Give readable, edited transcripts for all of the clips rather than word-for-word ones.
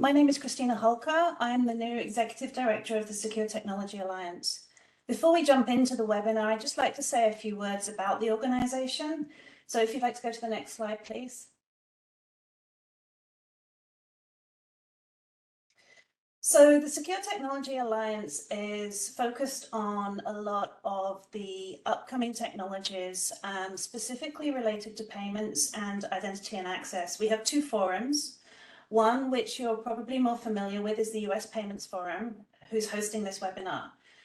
My name is Christina Holker. I'm the new Executive Director of the Secure Technology Alliance. Before we jump into the webinar, I'd just like to say a few words about the organization. So if you'd like to go to the next slide, please. So the Secure Technology Alliance is focused on a lot of the upcoming technologies, specifically related to payments and identity and access. We have two forums. One, which you're probably more familiar with, is the US Payments Forum, who's hosting this webinar.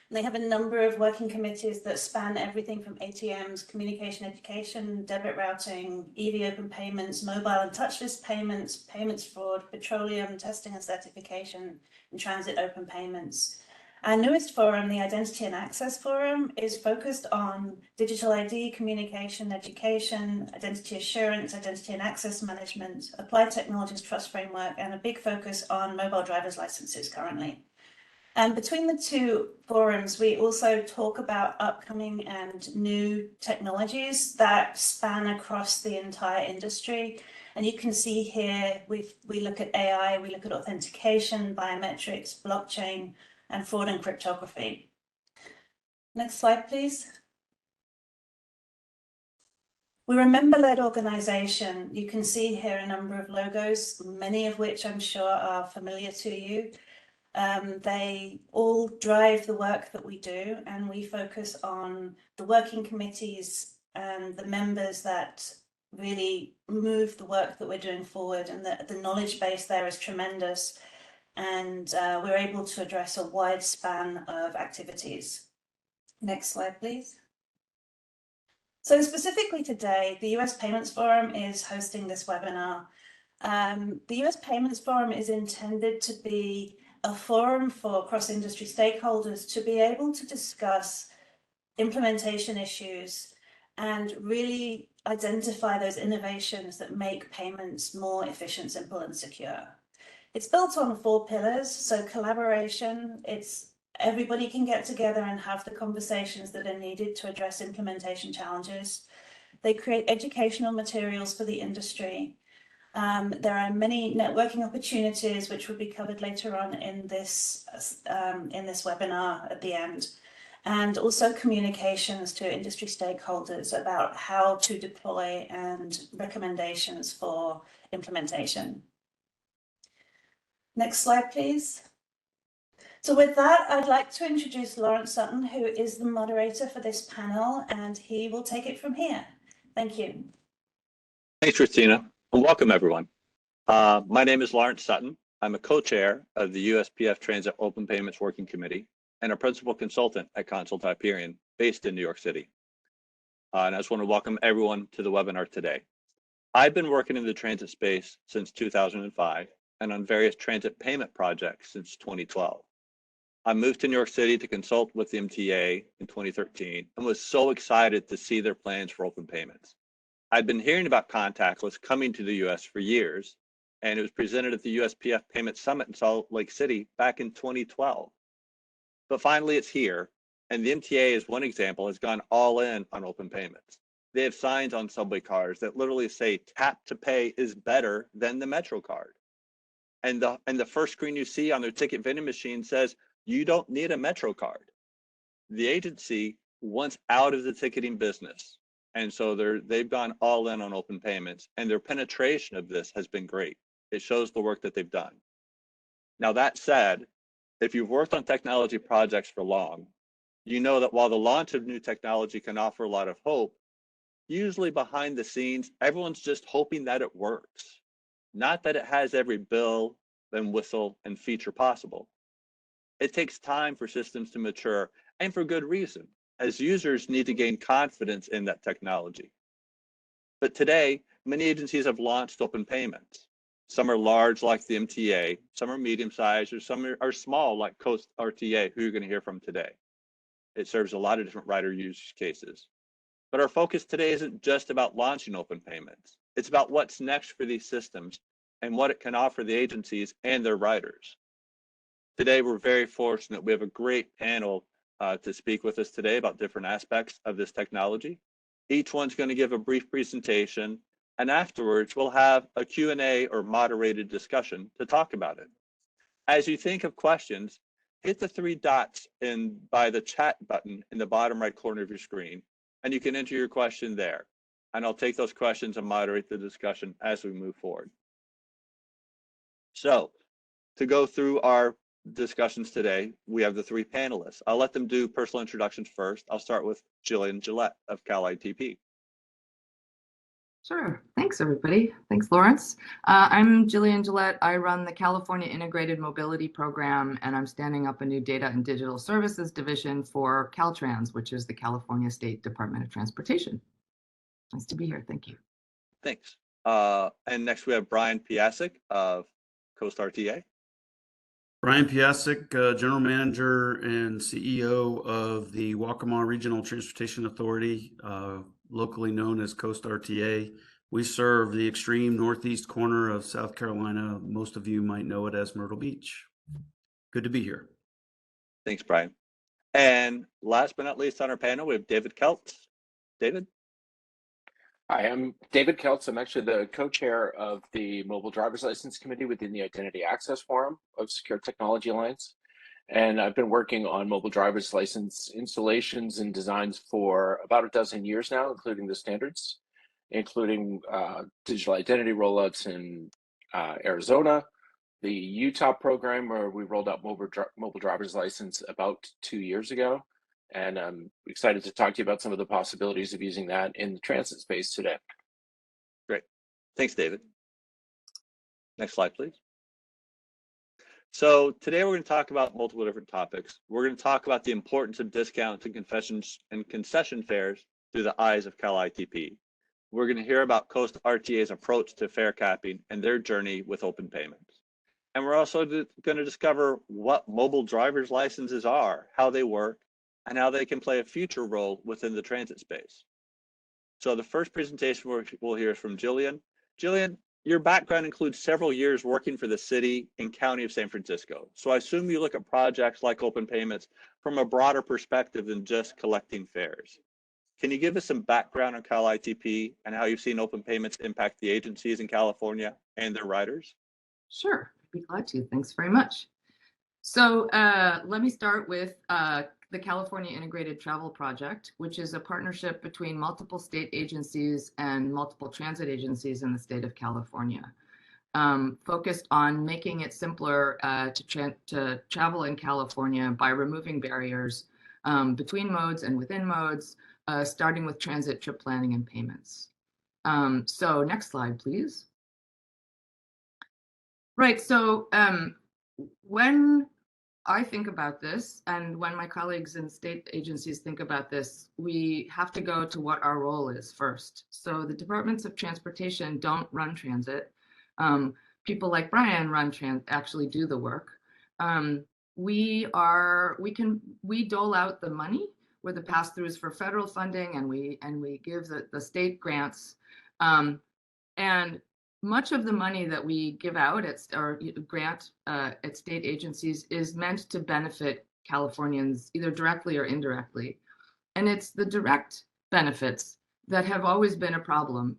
And they have a number of working committees that span everything from ATMs, communication education, debit routing, EV open payments, mobile and touchless payments, payments fraud, petroleum testing and certification, and transit open payments. Our newest forum, the Identity and Access Forum, is focused on digital ID, communication, education, identity assurance, identity and access management, applied technologies trust framework, and a big focus on mobile driver's licenses currently. And between the two forums, we also talk about upcoming and new technologies that span across the entire industry. And you can see here, we look at AI, we look at authentication, biometrics, blockchain, and fraud and cryptography. Next slide, please. We're a member-led organization. You can see here a number of logos, many of which I'm sure are familiar to you. They all drive the work that we do, and we focus on the working committees and the members that really move the work that we're doing forward, and the knowledge base there is tremendous. And we're able to address a wide span of activities. Next slide, please. So specifically today, the US Payments Forum is hosting this webinar. The US Payments Forum is intended to be a forum for cross-industry stakeholders to be able to discuss implementation issues and really identify those innovations that make payments more efficient, simple, and secure. It's built on 4 pillars. So collaboration, it's everybody can get together and have the conversations that are needed to address implementation challenges. They create educational materials for the industry. There are many networking opportunities which will be covered later on in this webinar at the end. And also communications to industry stakeholders about how to deploy and recommendations for implementation. Next slide, please. So with that, I'd like to introduce Lawrence Sutton, who is the moderator for this panel, and he will take it from here. Thank you. Thanks, Christina, and welcome everyone. My name is Lawrence Sutton. I'm a co-chair of the USPF Transit Open Payments Working Committee and a principal consultant at Consult Hyperion, based in New York City. And I just want to welcome everyone to the webinar today. I've been working in the transit space since 2005 and on various transit payment projects since 2012. I moved to New York City to consult with the MTA in 2013 and was so excited to see their plans for open payments. I'd been hearing about Contactless coming to the US for years, and it was presented at the USPF Payment Summit in Salt Lake City back in 2012. But finally it's here, and the MTA, as one example, has gone all in on open payments. They have signs on subway cars that literally say tap to pay is better than the Metro card. And the first screen you see on their ticket vending machine says, you don't need a Metro card. The agency wants out of the ticketing business. And so they've gone all in on open payments, and their penetration of this has been great. It shows the work that they've done. Now that said, if you've worked on technology projects for long, you know that while the launch of new technology can offer a lot of hope, usually behind the scenes, everyone's just hoping that it works. Not that it has every bill and whistle and feature possible. It takes time for systems to mature, and for good reason, as users need to gain confidence in that technology. But today, many agencies have launched open payments. Some are large, like the MTA, some are medium-sized, or some are small, like Coast RTA, who you're going to hear from today. It serves a lot of different rider use cases. But our focus today isn't just about launching open payments. It's about what's next for these systems and what it can offer the agencies and their riders. Today, we're very fortunate. We have a great panel to speak with us today about different aspects of this technology. Each one's going to give a brief presentation, and afterwards we'll have a Q&A or moderated discussion to talk about it. As you think of questions, hit the 3 dots by the chat button in the bottom right corner of your screen, and you can enter your question there. And I'll take those questions and moderate the discussion as we move forward. So to go through our discussions today, we have the 3 panelists. I'll let them do personal introductions first. I'll start with Jillian Gillette of Cal ITP. Sure. Thanks, everybody. Thanks, Lawrence. I'm Jillian Gillette. I run the California Integrated Mobility Program, and I'm standing up a new Data and Digital Services division for Caltrans, which is the California State Department of Transportation. Nice to be here. Thank you. Thanks. And next we have Brian Piasek of Coast RTA. Brian Piasek, General Manager and CEO of the Waccamaw Regional Transportation Authority, locally known as Coast RTA. We serve the extreme northeast corner of South Carolina. Most of you might know it as Myrtle Beach. Good to be here. Thanks, Brian. And last but not least on our panel, we have David Keltz. David? Hi, I'm David Keltz. I'm actually the co-chair of the Mobile Driver's License Committee within the Identity Access Forum of Secure Technology Alliance. And I've been working on mobile driver's license installations and designs for about a dozen years now, including the standards, including digital identity rollouts in Arizona, the Utah program where we rolled out mobile driver's license about 2 years ago. And I'm excited to talk to you about some of the possibilities of using that in the transit space today. Great. Thanks, David. Next slide, please. So today we're going to talk about multiple different topics. We're going to talk about the importance of discounts and concession fares through the eyes of Cal ITP. We're going to hear about Coast RTA's approach to fare capping and their journey with open payments. And we're also going to discover what mobile driver's licenses are, how they work, and how they can play a future role within the transit space. So the first presentation we'll hear is from Jillian. Jillian, your background includes several years working for the city and county of San Francisco. So I assume you look at projects like open payments from a broader perspective than just collecting fares. Can you give us some background on Cal ITP and how you've seen open payments impact the agencies in California and their riders? Sure. I'd be glad to. Thanks very much. So let me start with the California Integrated Travel Project, which is a partnership between multiple state agencies and multiple transit agencies in the state of California, focused on making it simpler to travel in California by removing barriers between modes and within modes, starting with transit trip planning and payments. So next slide, please. Right, so when I think about this, and when my colleagues in state agencies think about this, we have to go to what our role is first. So the departments of transportation don't run transit. People like Brian actually do the work. We dole out the money. We're the pass-throughs for federal funding, and we give the state grants. And much of the money that we give out or grant at state agencies is meant to benefit Californians either directly or indirectly. And it's the direct benefits that have always been a problem.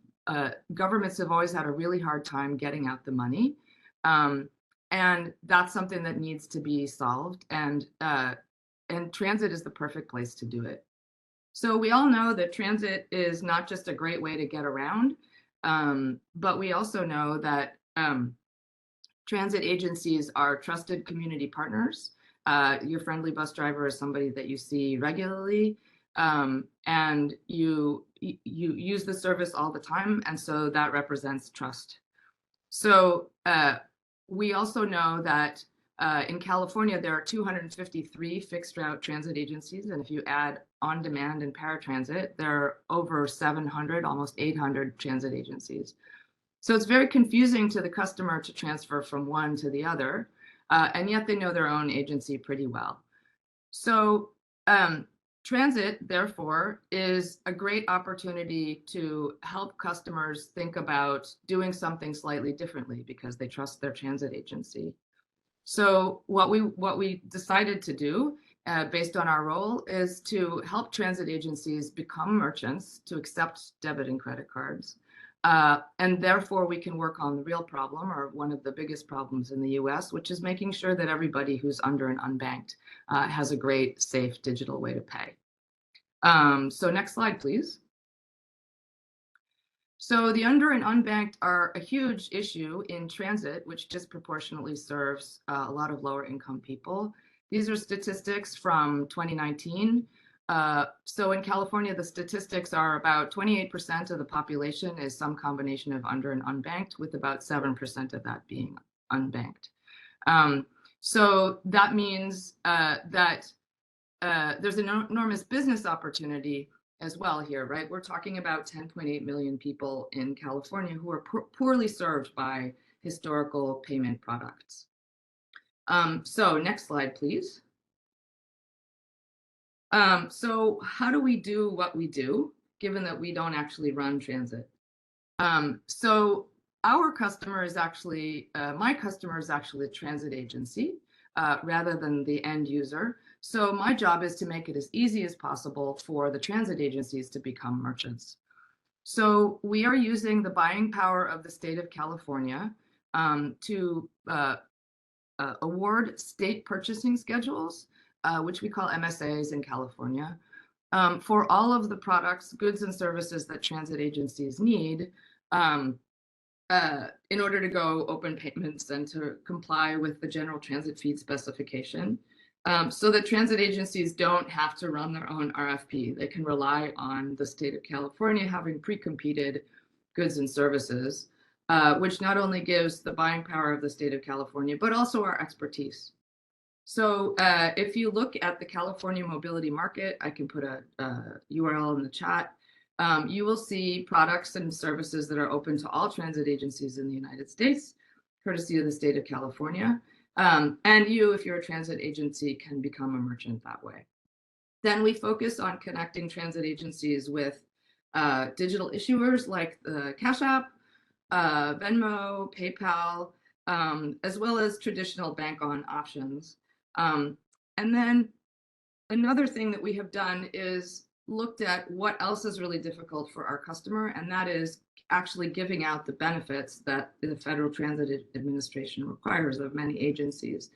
Governments have always had a really hard time getting out the money. And that's something that needs to be solved. And transit is the perfect place to do it. So we all know that transit is not just a great way to get around, but we also know that transit agencies are trusted community partners. Your friendly bus driver is somebody that you see regularly, and you use the service all the time, and so that represents trust. So we also know that in California, there are 253 fixed route transit agencies, and if you add on-demand and paratransit, there are over 700, almost 800 transit agencies. So it's very confusing to the customer to transfer from one to the other, and yet they know their own agency pretty well. So transit, therefore, is a great opportunity to help customers think about doing something slightly differently because they trust their transit agency. So what we decided to do based on our role is to help transit agencies become merchants to accept debit and credit cards, And therefore, we can work on the real problem, or one of the biggest problems in the US, which is making sure that everybody who's under and unbanked has a great, safe digital way to pay. So next slide, please. So the under and unbanked are a huge issue in transit, which disproportionately serves a lot of lower income people. These are statistics from 2019. So in California, the statistics are about 28% of the population is some combination of under and unbanked, with about 7% of that being unbanked. So that means that there's an enormous business opportunity as well here, right? We're talking about 10.8 million people in California who are poorly served by historical payment products. So next slide, please. So how do we do what we do, given that we don't actually run transit? So our customer is actually, my customer is actually a transit agency rather than the end user. So my job is to make it as easy as possible for the transit agencies to become merchants. So we are using the buying power of the state of California to award state purchasing schedules, which we call MSAs in California, for all of the products, goods, and services that transit agencies need in order to go open payments and to comply with the general transit fee specification. So that transit agencies don't have to run their own RFP. They can rely on the state of California having pre-competed goods and services, which not only gives the buying power of the state of California, but also our expertise. So if you look at the California mobility market, I can put a URL in the chat. You will see products and services that are open to all transit agencies in the United States, courtesy of the state of California. And you, if you're a transit agency, can become a merchant that way. Then we focus on connecting transit agencies with digital issuers like the Cash App, Venmo, PayPal, as well as traditional bank-on options. And then another thing that we have done is looked at what else is really difficult for our customer, and that is actually giving out the benefits that the Federal Transit Administration requires of many agencies,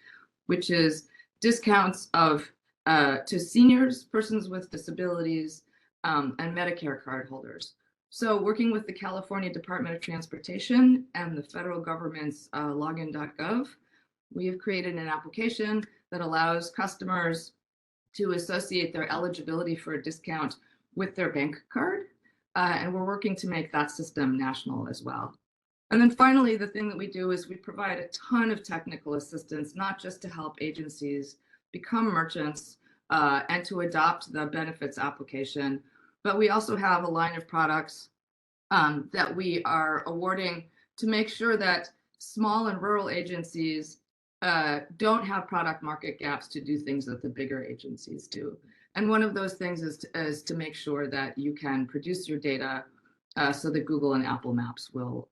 which is discounts of to seniors, persons with disabilities, and Medicare card holders. So working with the California Department of Transportation and the federal government's login.gov, we have created an application that allows customers to associate their eligibility for a discount with their bank card. And we're working to make that system national as well. And then finally, the thing that we do is we provide a ton of technical assistance, not just to help agencies become merchants and to adopt the benefits application, but we also have a line of products that we are awarding to make sure that small and rural agencies don't have product market gaps to do things that the bigger agencies do. And one of those things is to make sure that you can produce your data so that Google and Apple Maps will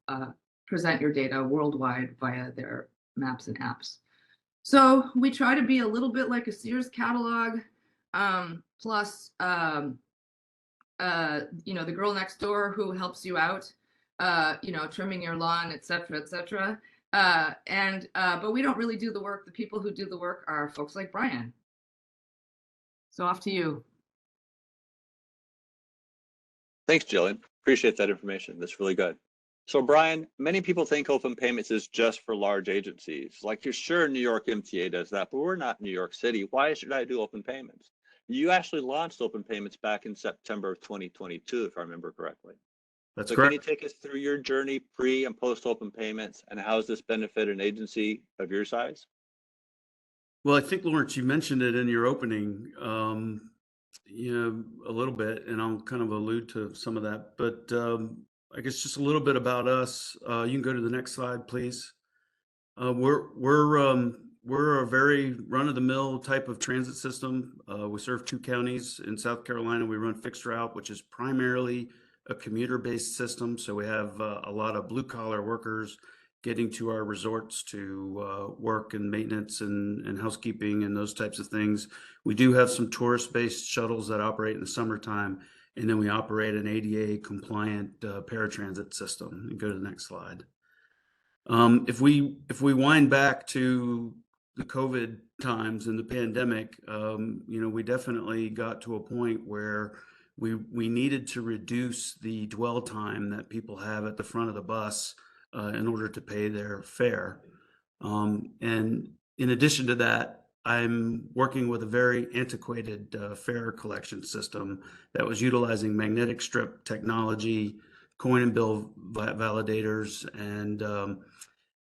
present your data worldwide via their maps and apps. So we try to be a little bit like a Sears catalog, plus the girl next door who helps you out, trimming your lawn, et cetera, et cetera. But we don't really do the work. The people who do the work are folks like Brian. So off to you. Thanks, Jillian. Appreciate that information. That's really good. So Brian, many people think open payments is just for large agencies. Like, you're sure New York MTA does that, but we're not New York City. Why should I do open payments? You actually launched open payments back in September of 2022, if I remember correctly. That's So correct. can you take us through your journey pre and post open payments, and how has this benefited an agency of your size? Well, I think, Lawrence, you mentioned it in your opening, a little bit, and I'll kind of allude to some of that. But I guess just a little bit about us. You can go to the next slide, please. We're a very run-of-the-mill type of transit system. We serve 2 counties in South Carolina. We run fixed route, which is primarily a commuter-based system. So we have a lot of blue-collar workers getting to our resorts to work and maintenance and housekeeping and those types of things. We do have some tourist-based shuttles that operate in the summertime. And then we operate an ADA compliant paratransit system. You go to the next slide. If we wind back to the COVID times and the pandemic, we definitely got to a point where we needed to reduce the dwell time that people have at the front of the bus in order to pay their fare. And in addition to that, I'm working with a very antiquated fare collection system that was utilizing magnetic strip technology, coin and bill validators,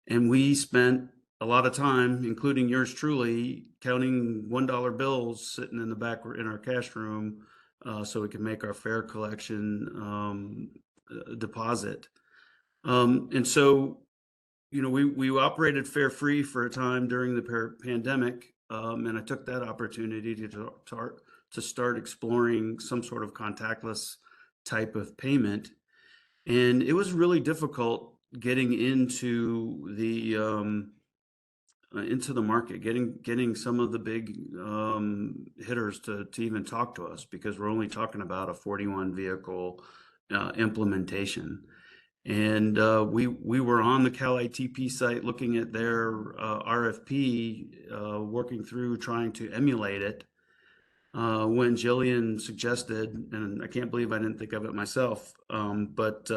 and we spent a lot of time, including yours truly, counting $1 bills sitting in the back in our cash room so we could make our fare collection deposit. And so, we operated fare free for a time during the pandemic, and I took that opportunity to start exploring some sort of contactless type of payment. And it was really difficult getting into the market, getting some of the big hitters to even talk to us, because we're only talking about a 41 vehicle implementation. And we were on the Cal ITP site looking at their RFP, working through trying to emulate it. When Jillian suggested, and I can't believe I didn't think of it myself, but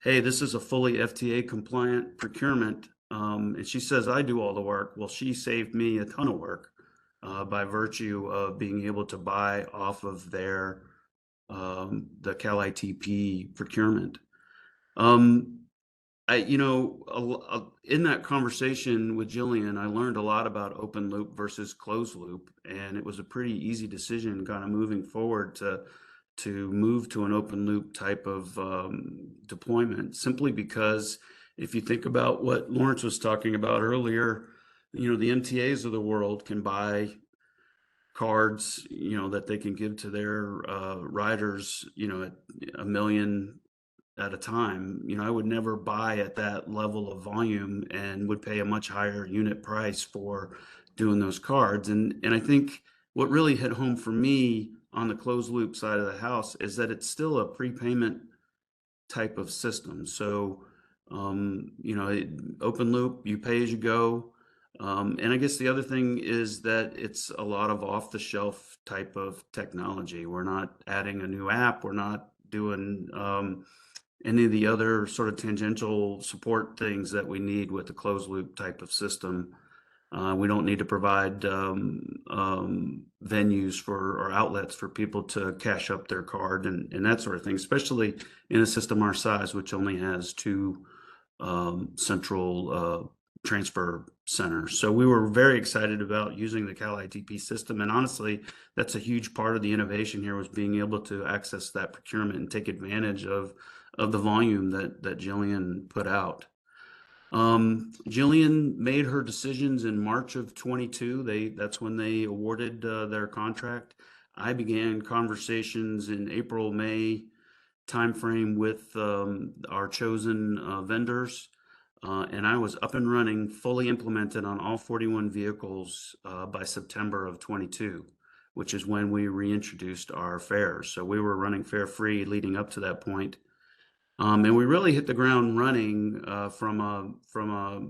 hey, this is a fully FTA compliant procurement. And she says, I do all the work. Well, she saved me a ton of work by virtue of being able to buy off of their the Cal ITP procurement. In that conversation with Jillian, I learned a lot about open loop versus closed loop, and it was a pretty easy decision kind of moving forward to move to an open loop type of deployment, simply because if you think about what Lawrence was talking about earlier, the MTAs of the world can buy cards, that they can give to their riders, at $1 million at a time. I would never buy at that level of volume and would pay a much higher unit price for doing those cards. And I think what really hit home for me on the closed loop side of the house is that it's still a prepayment type of system. So, open loop, you pay as you go. And I guess the other thing is that it's a lot of off the shelf type of technology. We're not adding a new app. We're not doing any of the other sort of tangential support things that we need with the closed loop type of system. We don't need to provide venues or outlets for people to cash up their card and that sort of thing, especially in a system our size, which only has two central transfer centers. So we were very excited about using the Cal ITP system. And honestly, that's a huge part of the innovation here, was being able to access that procurement and take advantage of the volume that Jillian put out. Jillian made her decisions in March of 22. That's when they awarded their contract. I began conversations in April, May timeframe with our chosen vendors. And I was up and running, fully implemented on all 41 vehicles by September of 22, which is when we reintroduced our fares. So we were running fare free leading up to that point. And we really hit the ground running from a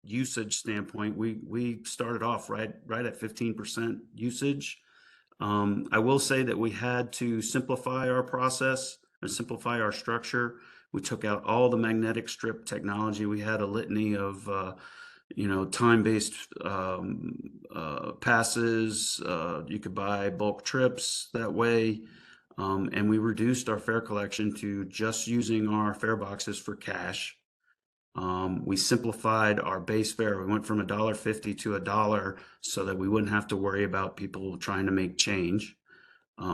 usage standpoint. We started off right at 15% usage. I will say that we had to simplify our process and simplify our structure. We took out all the magnetic strip technology. We had a litany of time-based passes. You could buy bulk trips that way. And we reduced our fare collection to just using our fare boxes for cash. We simplified our base fare. We went from $1.50 to $1 so that we wouldn't have to worry about people trying to make change.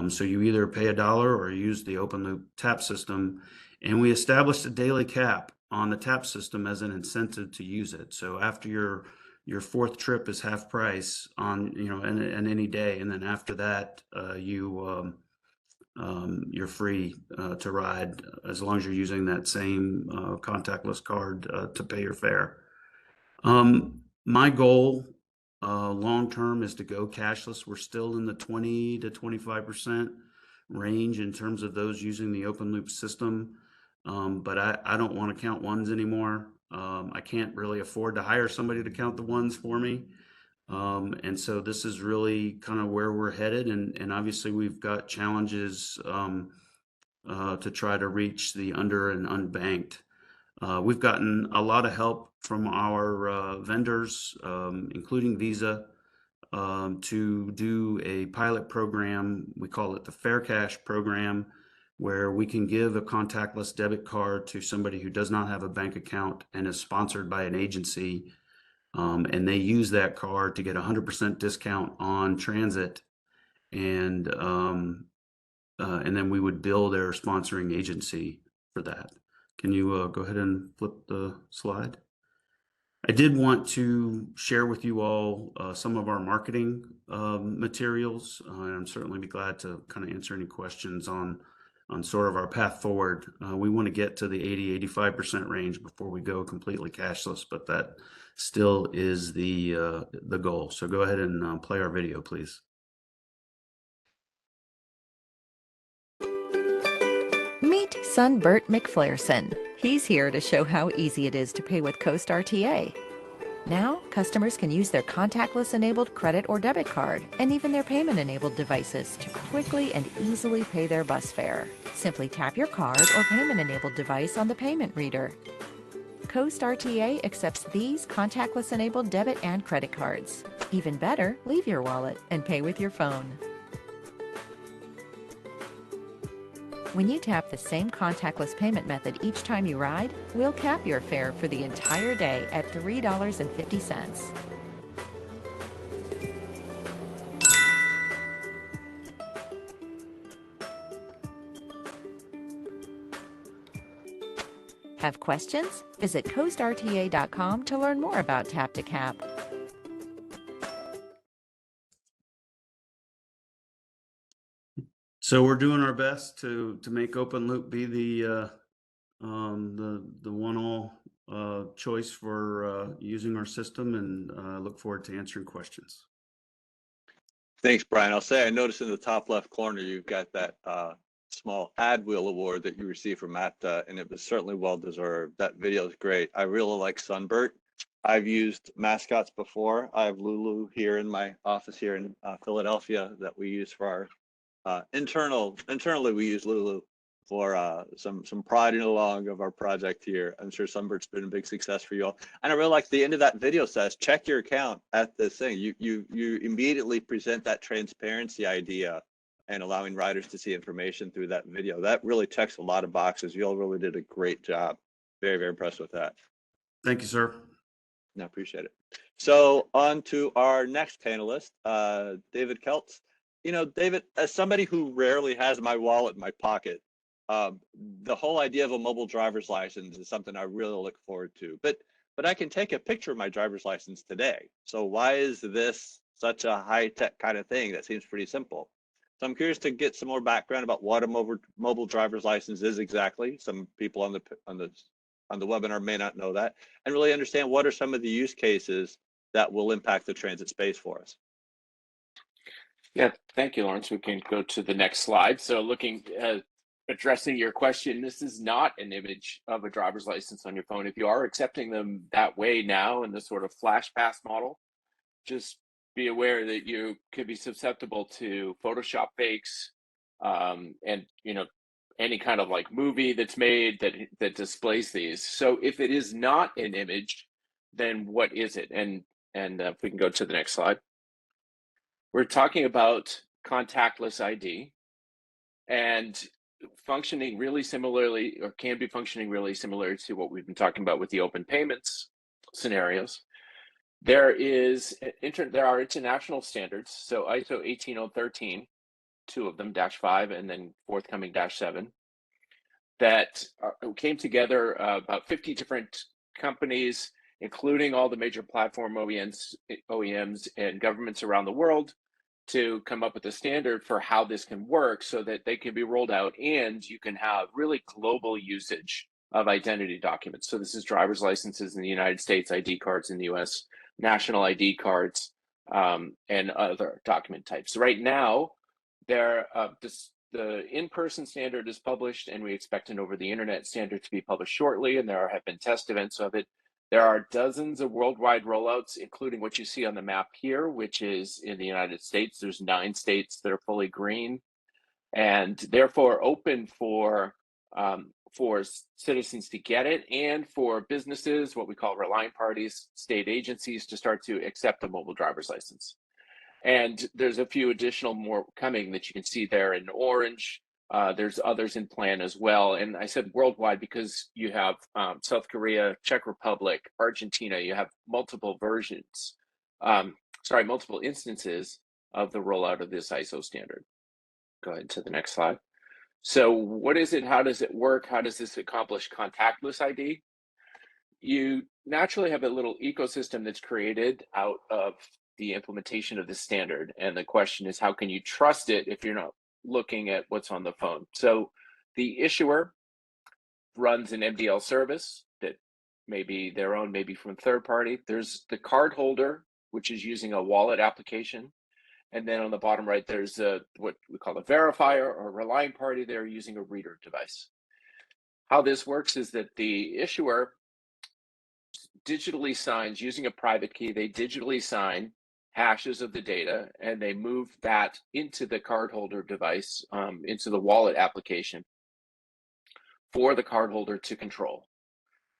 So you either pay $1 or use the open loop tap system. And we established a daily cap on the tap system as an incentive to use it. So after your fourth trip is half price on, and any day. And then after that, you're free to ride as long as you're using that same contactless card to pay your fare. My goal long term is to go cashless. We're still in the 20 to 25% range in terms of those using the open loop system. But I don't want to count ones anymore. I can't really afford to hire somebody to count the ones for me. And so this is really kind of where we're headed. And obviously we've got challenges to try to reach the under and unbanked. We've gotten a lot of help from our vendors, including Visa, to do a pilot program. We call it the Fair Cash program, where we can give a contactless debit card to somebody who does not have a bank account and is sponsored by an agency. And they use that card to get 100% discount on transit. And then we would bill their sponsoring agency for that. Can you go ahead and flip the slide? I did want to share with you all some of our marketing materials. And I'm certainly be glad to kind of answer any questions on sort of our path forward. We want to get to the 80-85% range before we go completely cashless, but that still is the goal. So go ahead and play our video, please. Meet son Bert McFlairson. He's here to show how easy it is to pay with Coast RTA. Now, customers can use their contactless-enabled credit or debit card and even their payment-enabled devices to quickly and easily pay their bus fare. Simply tap your card or payment-enabled device on the payment reader. Coast RTA accepts these contactless-enabled debit and credit cards. Even better, leave your wallet and pay with your phone. When you tap the same contactless payment method each time you ride, we'll cap your fare for the entire day at $3.50. Have questions? Visit coastrta.com to learn more about Tap to Cap. So we're doing our best to make open loop be the one-all choice for using our system, and look forward to answering questions. Thanks, Brian. I'll say I noticed in the top left corner you've got that small ad wheel award that you received from Matt, and it was certainly well deserved. That video is great. I really like Sunbird. I've used mascots before. I have Lulu here in my office here in Philadelphia that we use for our internally we use Lulu for some prodding along of our project here. I'm sure Sunbird's been a big success for you all. And I really like the end of that video says, check your account at this thing. You immediately present that transparency idea and allowing riders to see information through that video. That really checks a lot of boxes. You all really did a great job. Very, very impressed with that. Thank you, sir. I appreciate it. So on to our next panelist, David Keltz. You know, David, as somebody who rarely has my wallet in my pocket, the whole idea of a mobile driver's license is something I really look forward to. But I can take a picture of my driver's license today. So why is this such a high-tech kind of thing that seems pretty simple? So I'm curious to get some more background about what a mobile driver's license is exactly. Some people on the webinar may not know that, and really understand what are some of the use cases that will impact the transit space for us. Yeah, thank you, Lawrence. We can go to the next slide. So addressing your question, this is not an image of a driver's license on your phone. If you are accepting them that way now in the sort of flash pass model, just be aware that you could be susceptible to Photoshop fakes and, you know, any kind of like movie that's made that displays these. So if it is not an image, then what is it? And if we can go to the next slide. We're talking about contactless ID and functioning really similarly, or can be functioning really similar to what we've been talking about with the open payments scenarios. There are international standards, so ISO 18013, two of them, -5, and then forthcoming -7, that came together about 50 different companies, including all the major platform OEMs and governments around the world, to come up with a standard for how this can work so that they can be rolled out and you can have really global usage of identity documents. So this is driver's licenses in the United States, ID cards in the US, national ID cards, and other document types. Right now, the the in-person standard is published, and we expect an over the internet standard to be published shortly, and there have been test events of it. There are dozens of worldwide rollouts, including what you see on the map here, which is in the United States. There's 9 states that are fully green and therefore open for citizens to get it, and for businesses, what we call relying parties, state agencies, to start to accept a mobile driver's license. And there's a few additional more coming that you can see there in orange. There's others in plan as well. And I said worldwide because you have South Korea, Czech Republic, Argentina. You have multiple versions, multiple instances of the rollout of this ISO standard. Go ahead to the next slide. So what is it? How does it work? How does this accomplish contactless ID? You naturally have a little ecosystem that's created out of the implementation of the standard. And the question is, how can you trust it if you're not looking at what's on the phone? So the issuer runs an MDL service that may be their own, maybe from third party. There's the card holder, which is using a wallet application. And then on the bottom right, there's what we call a verifier or relying party. They're using a reader device. How this works is that the issuer digitally signs using a private key. They digitally sign hashes of the data, and they move that into the cardholder device, into the wallet application for the cardholder to control.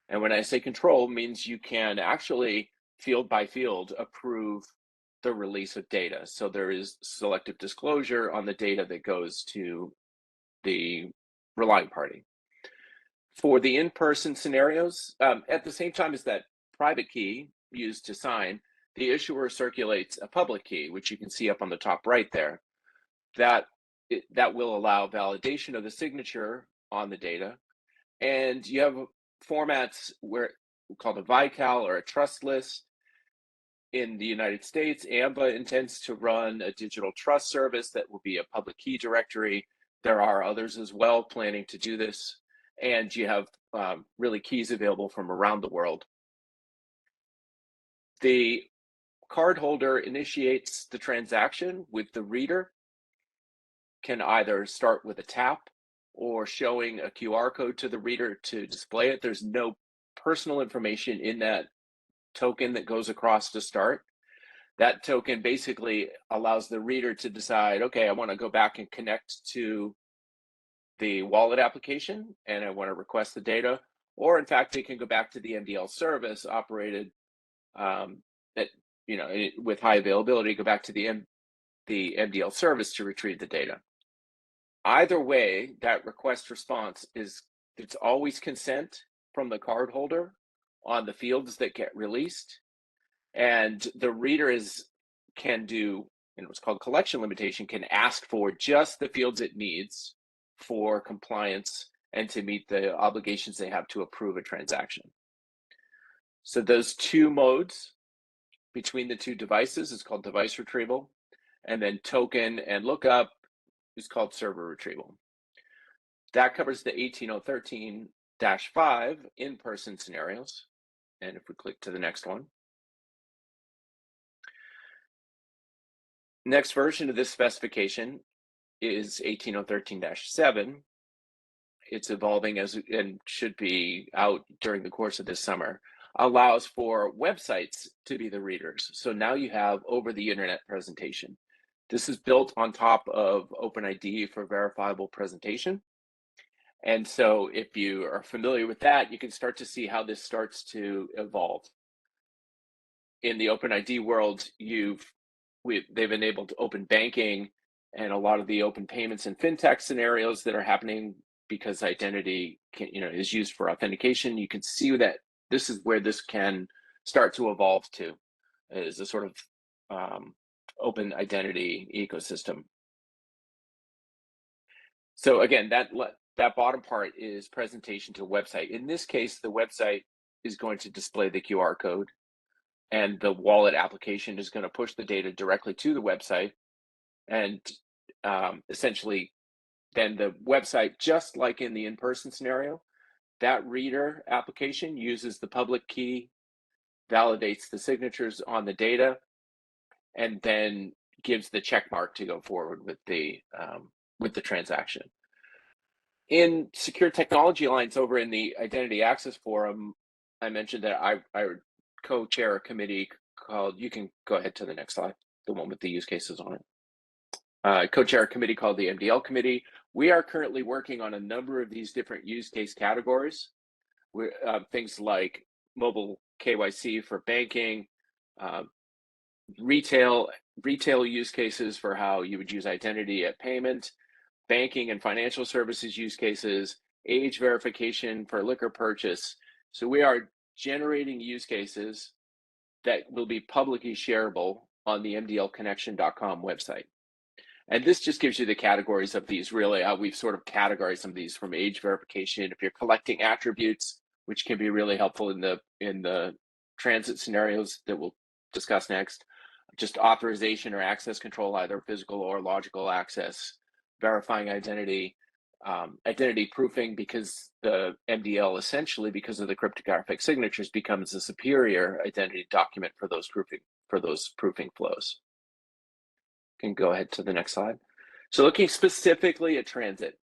And when I say control, means you can actually field by field approve the release of data. So there is selective disclosure on the data that goes to the relying party. For the in-person scenarios, at the same time as that private key used to sign, the issuer circulates a public key, which you can see up on the top right there. That will allow validation of the signature on the data. And you have formats where we call a VICAL or a trust list. In the United States, AMBA intends to run a digital trust service that will be a public key directory. There are others as well planning to do this. And you have really keys available from around the world. The cardholder initiates the transaction with the reader, can either start with a tap or showing a QR code to the reader to display it. There's no personal information in that token that goes across to start. That token basically allows the reader to decide, okay, I want to go back and connect to the wallet application and I want to request the data. Or in fact, they can go back to the MDL service operated with high availability, go back to the MDL service to retrieve the data. Either way, that request response it's always consent from the cardholder on the fields that get released, and the reader can do what's called collection limitation, can ask for just the fields it needs for compliance and to meet the obligations they have to approve a transaction. So those two modes between the two devices is called device retrieval, and then token and lookup is called server retrieval. That covers the 18013-5 in-person scenarios. And if we click to the next one. Next version of this specification is 18013-7. It's evolving and should be out during the course of this summer. Allows for websites to be the readers. So now you have over the internet presentation. This is built on top of OpenID for verifiable presentation. And so if you are familiar with that, you can start to see how this starts to evolve. In the OpenID world, they've enabled open banking and a lot of the open payments and fintech scenarios that are happening because identity is used for authentication. You can see that this is where this can start to evolve to, as a sort of open identity ecosystem. So again, that bottom part is presentation to website. In this case, the website is going to display the QR code, and the wallet application is going to push the data directly to the website. And essentially, then the website, just like in the in-person scenario, that reader application uses the public key, validates the signatures on the data, and then gives the check mark to go forward with the with the transaction. In Secure Technology Alliance over in the Identity Access Forum, I mentioned that I co-chair a committee called, you can go ahead to the next slide, the one with the use cases on it. Co-chair a committee called the MDL Committee. We are currently working on a number of these different use case categories. Things like mobile KYC for banking, retail use cases for how you would use identity at payment, banking and financial services use cases, age verification for liquor purchase. So we are generating use cases that will be publicly shareable on the mdlconnection.com website. And this just gives you the categories of these, really, how we've sort of categorized some of these from age verification. If you're collecting attributes, which can be really helpful in the transit scenarios that we'll discuss next, just authorization or access control, either physical or logical access, verifying identity, identity proofing, because the MDL essentially, because of the cryptographic signatures, becomes a superior identity document for those proofing flows. Can go ahead to the next slide. So looking specifically at transit,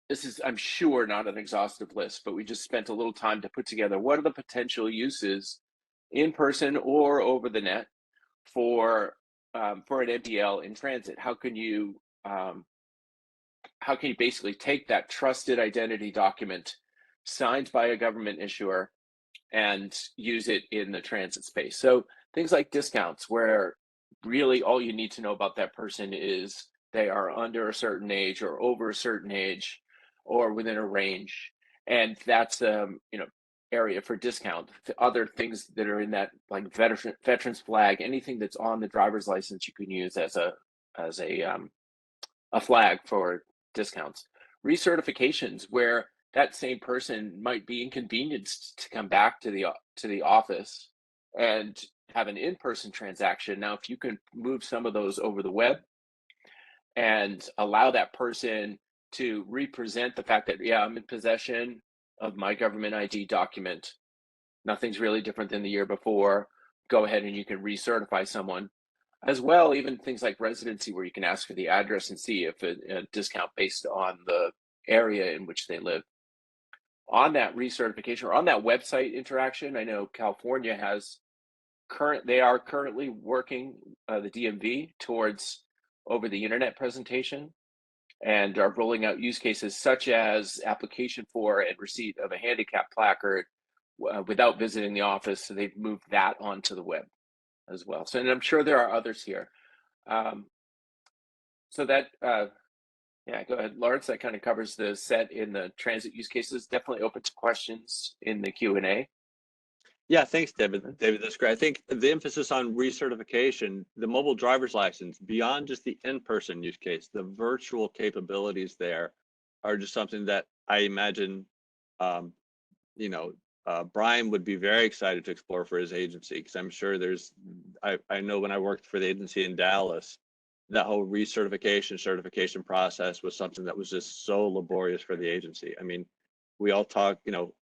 this is, I'm sure, not an exhaustive list, but we just spent a little time to put together what are the potential uses in person or over the net for an MDL in transit. How can you basically take that trusted identity document signed by a government issuer and use it in the transit space? So things like discounts, where really all you need to know about that person is they are under a certain age or over a certain age or within a range, and that's area for discount. Other things that are in that, like veterans flag, anything that's on the driver's license, you can use as a flag for discounts. Recertifications, where that same person might be inconvenienced to come back to the office and have an in-person transaction. Now, if you can move some of those over the web and allow that person to represent the fact that, yeah, I'm in possession of my government ID document, nothing's really different than the year before, go ahead and you can recertify someone. As well, even things like residency, where you can ask for the address and see if a discount based on the area in which they live. On that recertification or on that website interaction, I know California has they are currently working, the DMV, towards over the internet presentation, and are rolling out use cases such as application for and receipt of a handicap placard without visiting the office. So they've moved that onto the web as well. So, and I'm sure there are others here. So that, yeah, go ahead, Lawrence. That kind of covers the set in the transit use cases. Definitely open to questions in the Q&A. Yeah, thanks, David. David, that's great. I think the emphasis on recertification, the mobile driver's license, beyond just the in-person use case, the virtual capabilities there are just something that I imagine, Brian would be very excited to explore for his agency, because I'm sure I know when I worked for the agency in Dallas, that whole certification process was something that was just so laborious for the agency. I mean, we all talk,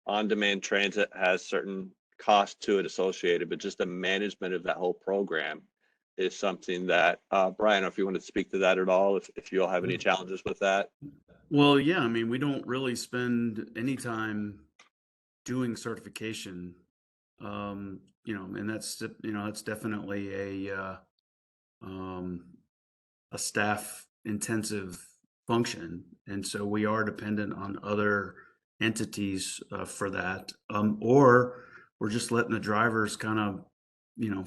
on-demand transit has certain cost to it associated, but just the management of that whole program is something that, Brian, if you want to speak to that at all, if you all have any challenges with that. Well, yeah, I mean, we don't really spend any time doing certification, and that's definitely a staff intensive function. And so we are dependent on other entities for that, or we're just letting the drivers kind of,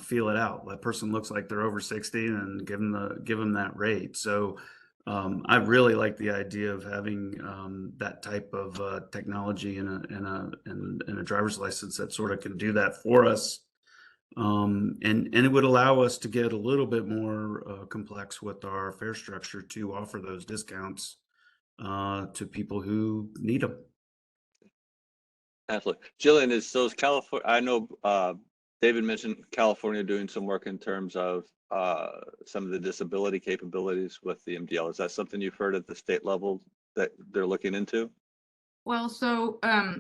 feel it out. That person looks like they're over 60 and give them that rate. So I really like the idea of having that type of technology in a driver's license that sort of can do that for us. And it would allow us to get a little bit more complex with our fare structure to offer those discounts to people who need them. Absolutely. Jillian, is California, I know David mentioned California doing some work in terms of some of the disability capabilities with the MDL. Is that something you've heard at the state level that they're looking into? Well, so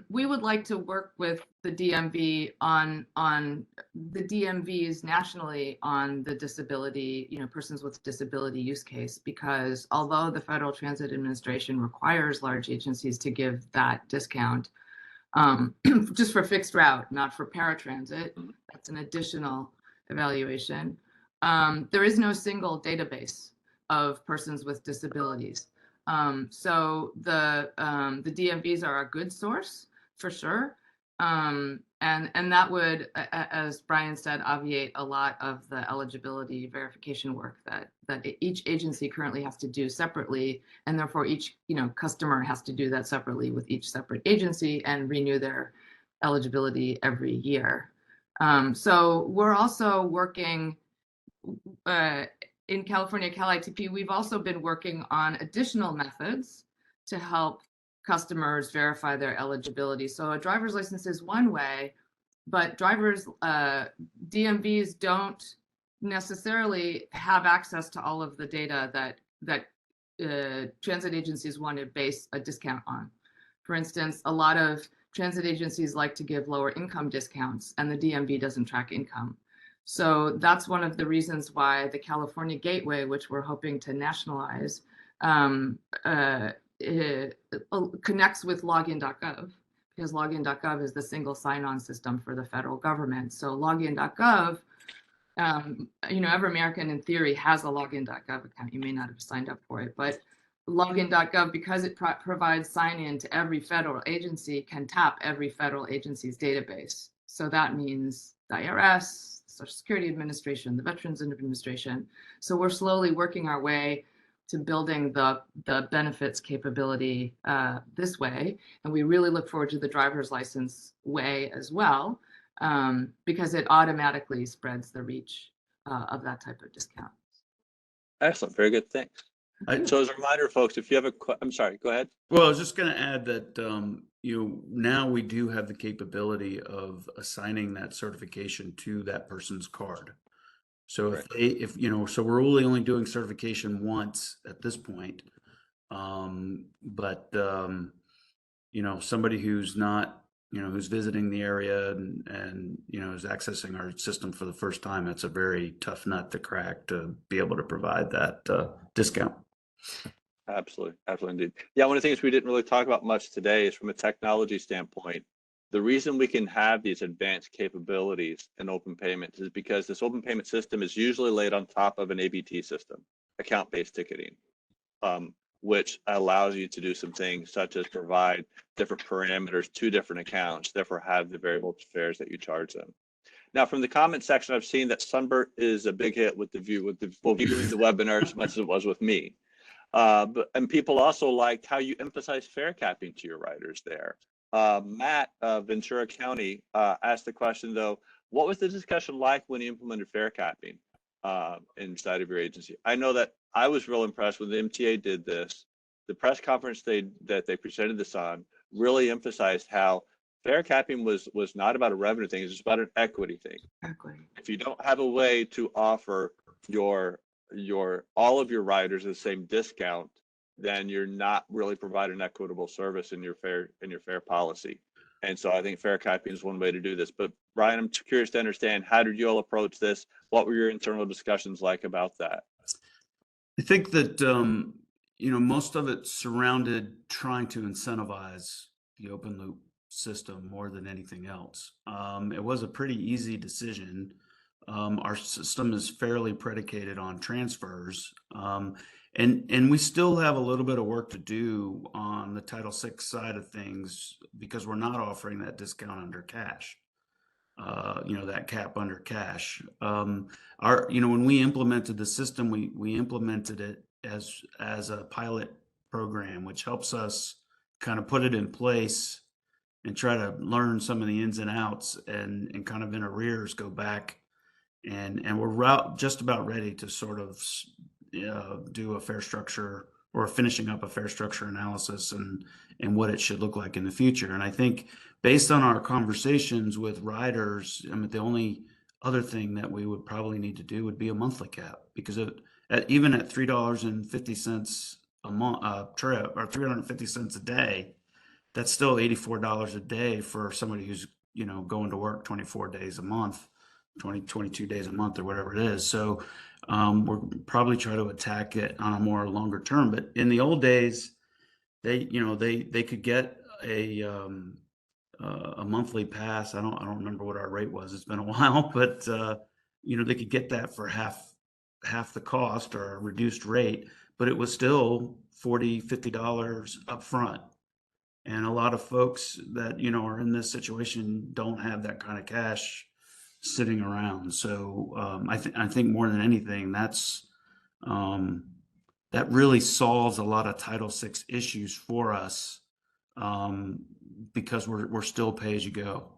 we would like to work with the DMV on the DMVs nationally on the disability, persons with disability use case, because although the Federal Transit Administration requires large agencies to give that discount, just for fixed route, not for paratransit, that's an additional evaluation. There is no single database of persons with disabilities. So the DMVs are a good source for sure. And that would, as Brian said, obviate a lot of the eligibility verification work that each agency currently has to do separately, and therefore each customer has to do that separately with each separate agency and renew their eligibility every year. So we're also working in California CalITP. We've also been working on additional methods to help customers verify their eligibility. So a driver's license is one way, but DMVs don't necessarily have access to all of the data that transit agencies want to base a discount on. For instance, a lot of transit agencies like to give lower income discounts, and the DMV doesn't track income. So that's one of the reasons why the California Gateway, which we're hoping to nationalize, connects with login.gov, because login.gov is the single sign-on system for the federal government. So login.gov, every American in theory has a login.gov account. You may not have signed up for it, but login.gov, because it provides sign-in to every federal agency, can tap every federal agency's database. So that means the IRS, Social Security Administration, the Veterans Administration. So we're slowly working our way to building the benefits capability this way. And we really look forward to the driver's license way as well, because it automatically spreads the reach of that type of discount. Excellent. Very good. Thanks. So as a reminder, folks, if you have I'm sorry, go ahead. Well, I was just going to add that, now we do have the capability of assigning that certification to that person's card. So so we're really only doing certification once at this point. But somebody who's not, who's visiting the area and is accessing our system for the first time, it's a very tough nut to crack to be able to provide that discount. Absolutely. Absolutely indeed. Yeah, one of the things we didn't really talk about much today is from a technology standpoint. The reason we can have these advanced capabilities in open payments is because this open payment system is usually laid on top of an ABT system, account-based ticketing, which allows you to do some things such as provide different parameters to different accounts, therefore have the variable fares that you charge them. Now, from the comment section, I've seen that Sunbird is a big hit with viewing the webinar as much as it was with me. And people also liked how you emphasize fare capping to your riders there. Matt of Ventura County asked the question, though, what was the discussion like when you implemented fare capping inside of your agency? I know that I was real impressed when the MTA did this. The press conference that they presented this on really emphasized how fare capping was not about a revenue thing, it's about an equity thing. Equity. If you don't have a way to offer all of your riders the same discount, then you're not really providing equitable service in your fare policy. And so I think fare capping is one way to do this. But Brian, I'm curious to understand, how did you all approach this? What were your internal discussions like about that? I think that most of it surrounded trying to incentivize the open loop system more than anything else. It was a pretty easy decision. Our system is fairly predicated on transfers, and we still have a little bit of work to do on the Title VI side of things, because we're not offering that discount under cash, that cap under cash. When we implemented the system, we implemented it as a pilot program, which helps us kind of put it in place and try to learn some of the ins and outs, and kind of in arrears go back. And we're just about ready to sort of do a fare structure, or finishing up a fare structure analysis and what it should look like in the future. And I think based on our conversations with riders, the only other thing that we would probably need to do would be a monthly cap, because even at $3.50 a month trip, or 350 cents a day, that's still $84 a day for somebody who's, going to work 24 days a month, 22 days a month or whatever it is. So we're probably try to attack it on a more longer term. But in the old days, they could get a monthly pass. I don't remember what our rate was. It's been a while, but they could get that for half the cost or a reduced rate, but it was still $40-50 up front. And a lot of folks that are in this situation don't have that kind of cash sitting around. So I think more than anything, that really solves a lot of Title VI issues for us, because we're still pay as you go.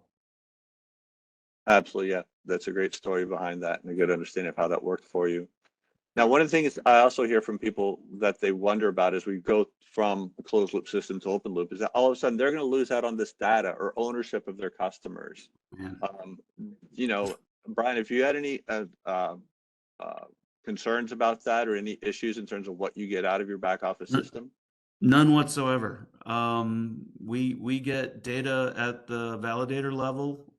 Absolutely, yeah. That's a great story behind that and a good understanding of how that worked for you. Now, one of the things I also hear from people that they wonder about as we go from a closed loop system to open loop is that all of a sudden they're going to lose out on this data or ownership of their customers. Man. Brian, if you had any concerns about that or any issues in terms of what you get out of your back office system? None whatsoever. We get data at the validator level.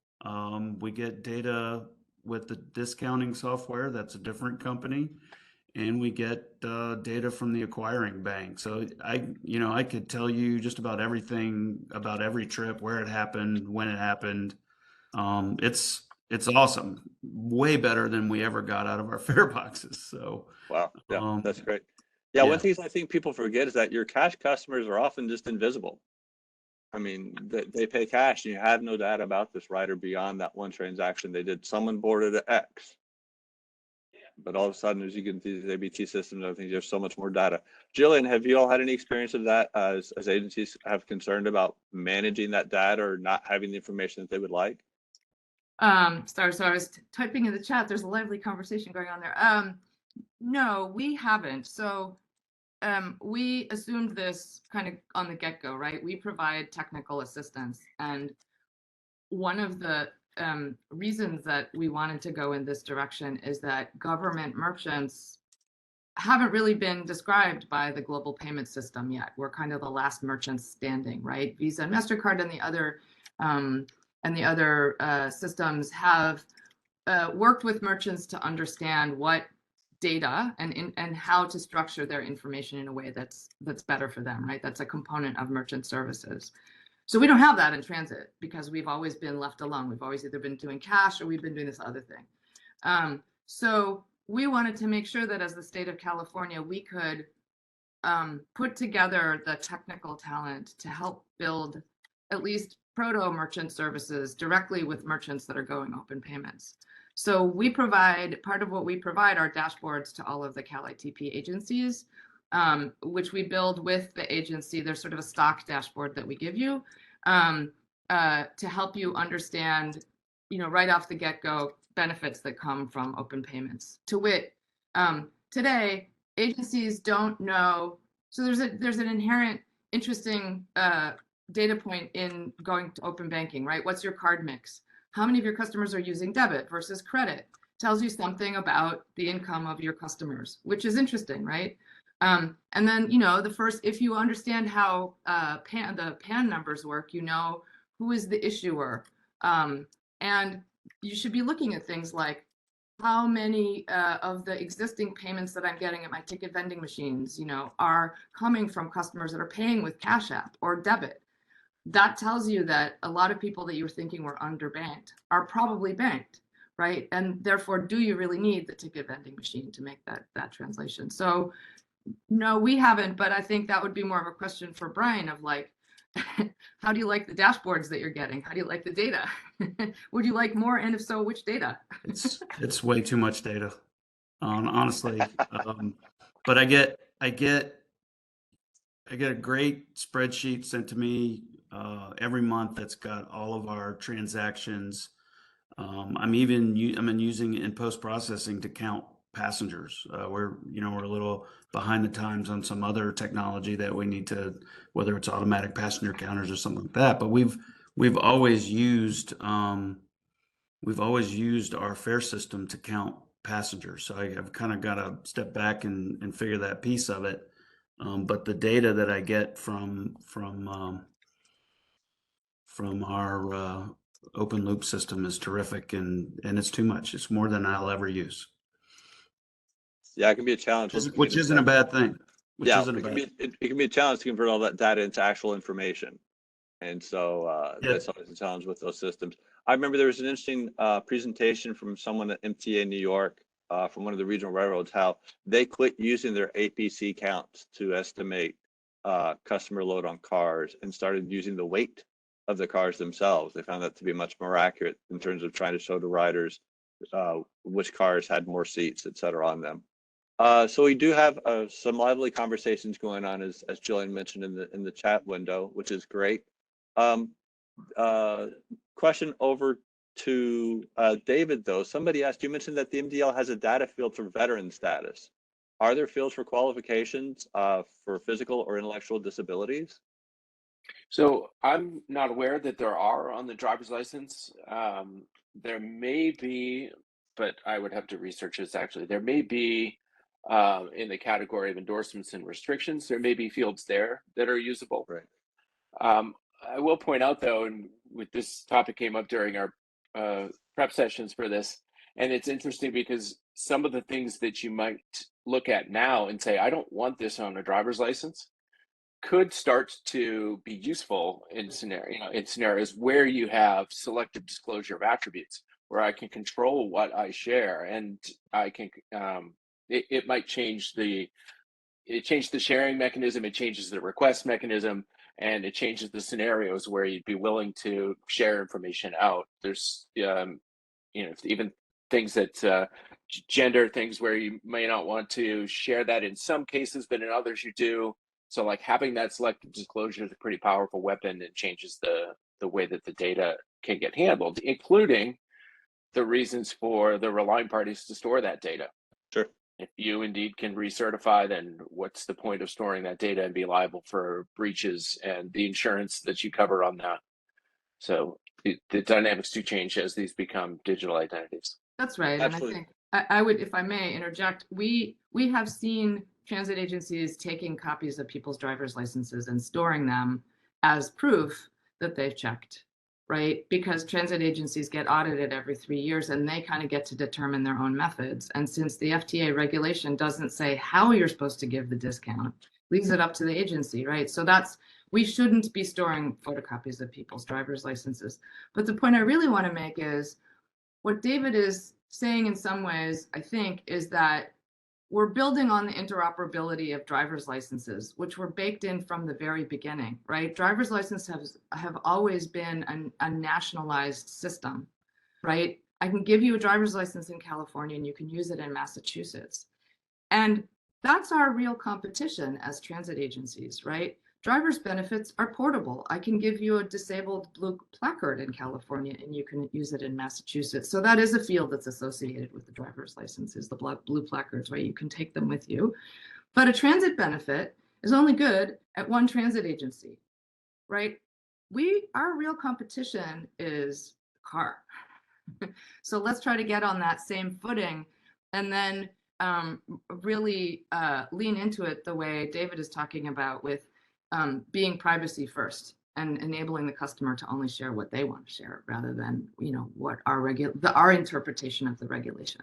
We get data with the discounting software. That's a different company. And we get data from the acquiring bank. So I could tell you just about everything about every trip, where it happened, when it happened. It's awesome. Way better than we ever got out of our fare boxes. So wow, yeah, that's great. Yeah, yeah. one thing I think people forget is that your cash customers are often just invisible. I mean, they pay cash and you have no data about this rider beyond that one transaction they did. Someone boarded at X. But all of a sudden, as you get into these ABT systems, I think there's so much more data. Jillian, have you all had any experience of that as agencies have concerned about managing that data or not having the information that they would like? So I was typing in the chat. There's a lively conversation going on there. No, we haven't. So we assumed this kind of on the get-go, right? We provide technical assistance, and one of the reasons that we wanted to go in this direction is that government merchants haven't really been described by the global payment system yet. We're kind of the last merchants standing, right? Visa and MasterCard and the other systems have worked with merchants to understand what data and how to structure their information in a way that's better for them, right? That's a component of merchant services. So we don't have that in transit because we've always been left alone. We've always either been doing cash or we've been doing this other thing. So we wanted to make sure that as the state of California, we could put together the technical talent to help build at least proto merchant services directly with merchants that are going open payments. So we provide, part of what we provide are dashboards to all of the Cal ITP agencies, which we build with the agency. There's sort of a stock dashboard that we give you to help you understand, right off the get-go, benefits that come from open payments. To wit, today, agencies don't know. So there's an inherent interesting data point in going to open banking, right? What's your card mix? How many of your customers are using debit versus credit? Tells you something about the income of your customers, which is interesting, right? And then, if you understand how the PAN numbers work, who is the issuer. And you should be looking at things like how many of the existing payments that I'm getting at my ticket vending machines, are coming from customers that are paying with Cash App or debit. That tells you that a lot of people that you were thinking were underbanked are probably banked, right? And therefore, do you really need the ticket vending machine to make that translation? So no, we haven't, but I think that would be more of a question for Brian of like, how do you like the dashboards that you're getting? How do you like the data? Would you like more? And if so, which data? It's way too much data, honestly. But I get a great spreadsheet sent to me every month that's got all of our transactions. I'm using it in post processing to count passengers. We're a little behind the times on some other technology that we need to, whether it's automatic passenger counters or something like that. But we've always used our fare system to count passengers. So I've kind of got to step back and figure that piece of it. But the data that I get from from our open loop system is terrific, and it's too much. It's more than I'll ever use. Yeah, it can be a challenge. Which isn't a bad thing. Yeah, it can be a challenge to convert all that data into actual information. And so that's always a challenge with those systems. I remember there was an interesting presentation from someone at MTA New York from one of the regional railroads, how they quit using their APC counts to estimate customer load on cars and started using the weight of the cars themselves. They found that to be much more accurate in terms of trying to show the riders which cars had more seats, et cetera, on them. So we do have some lively conversations going on, as Jillian mentioned in the chat window, which is great. Question over to David, though. Somebody asked, you mentioned that the MDL has a data field for veteran status. Are there fields for qualifications for physical or intellectual disabilities? So I'm not aware that there are on the driver's license. There may be, but I would have to research this actually. There may be in the category of endorsements and restrictions, there may be fields there that are usable. Right. I will point out though, and with this topic came up during our prep sessions for this, and it's interesting because some of the things that you might look at now and say, I don't want this on a driver's license, could start to be useful in scenarios where you have selective disclosure of attributes, where I can control what I share, and I can it might change the sharing mechanism, it changes the request mechanism, and it changes the scenarios where you'd be willing to share information out. There's even things that gender things where you may not want to share that in some cases, but in others you do. So like having that selective disclosure is a pretty powerful weapon and changes the way that the data can get handled, including the reasons for the relying parties to store that data. Sure. If you indeed can recertify, then what's the point of storing that data and be liable for breaches and the insurance that you cover on that? So the dynamics do change as these become digital identities. That's right. Absolutely. And I think I would, if I may interject, we have seen transit agencies taking copies of people's driver's licenses and storing them as proof that they've checked, right? Because transit agencies get audited every 3 years and they kind of get to determine their own methods. And since the FTA regulation doesn't say how you're supposed to give the discount, leaves it up to the agency, right? So we shouldn't be storing photocopies of people's driver's licenses. But the point I really want to make is what David is saying in some ways, I think, is that we're building on the interoperability of driver's licenses, which were baked in from the very beginning, right? Driver's licenses have always been a nationalized system, right? I can give you a driver's license in California and you can use it in Massachusetts. And that's our real competition as transit agencies, right? Driver's benefits are portable. I can give you a disabled blue placard in California and you can use it in Massachusetts. So that is a field that's associated with the driver's licenses, the blue placards, right? You can take them with you. But a transit benefit is only good at one transit agency, right? Our real competition is car. So let's try to get on that same footing and then really lean into it the way David is talking about with being privacy first and enabling the customer to only share what they want to share rather than what our interpretation of the regulation.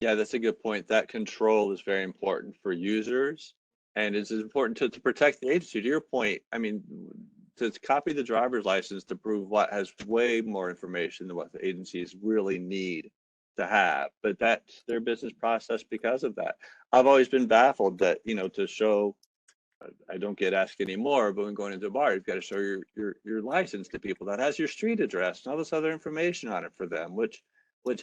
Yeah, that's a good point. That control is very important for users, and it's important to protect the agency. To your point, I mean, to copy the driver's license to prove what has way more information than what the agencies really need to have, but that's their business process because of that. I've always been baffled that, to show, I don't get asked anymore, but when going into a bar, you've got to show your license to people that has your street address and all this other information on it for them, which